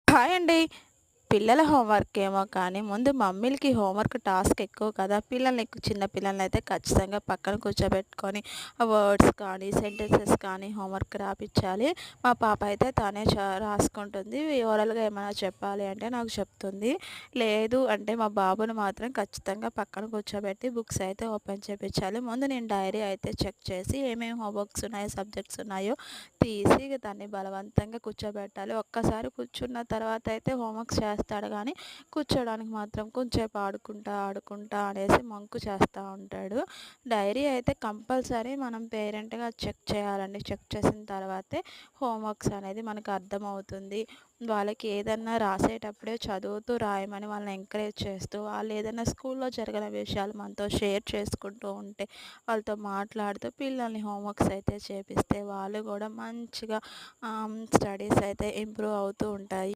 Hi అండి. పిల్లల homework ఏమో కానీ ముందు మమ్మీలకి హోంవర్క్ టాస్క్ ఎక్కువ కదా! చిన్న పిల్లలనైతే ఖచ్చితంగా పక్కన కూర్చోబెట్టుకొని వర్డ్స్ కానీ, సెంటెన్సెస్ కానీ హోంవర్క్ రాపిచ్చాలి. మా పాప అయితే తనే రాసుకుంటుంది. ఓరల్‌గా ఏమైనా చెప్పాలి అంటే నాకు చెప్తుంది. లేదు అంటే మా బాబుని మాత్రం ఖచ్చితంగా పక్కన కూర్చోబెట్టి బుక్స్ అయితే ఓపెన్ చేపిచ్చాలి. ముందు నేను డైరీ అయితే చెక్ చేసి ఏమేమి హోంవర్క్స్ ఉన్నాయో, సబ్జెక్ట్స్ ఉన్నాయో తీసి దాన్ని బలవంతంగా కూర్చోబెట్టాలి. ఒక్కసారి కూర్చున్న తర్వాత అయితే హోంవర్క్స్ చేస్తాడు గానీ, కూర్చోడానికి మాత్రం కొంసేపు ఆడుకుంటా, ఆడుకుంటా అనేసి మంకు చేస్తా ఉంటాడు. డైరీ అయితే కంపల్సరీ మనం పేరెంట్‌గా చెక్ చేయాలండి. చెక్ చేసిన తర్వాతే హోంవర్క్స్ అనేది మనకు అర్థమవుతుంది. వాళ్ళకి ఏదన్నా రాసేటప్పుడే చదువుతూ రాయమని వాళ్ళని ఎంకరేజ్ చేస్తూ, వాళ్ళు ఏదైనా స్కూల్‌లో జరిగిన విషయాలు మనతో షేర్ చేసుకుంటూ ఉంటే, వాళ్ళతో మాట్లాడుతూ పిల్లల్ని హోంవర్క్స్ అయితే చేపిస్తే వాళ్ళు గూడా మంచిగా స్టడీస్ అయితే ఇంప్రూవ్ అవుతూ ఉంటాయి.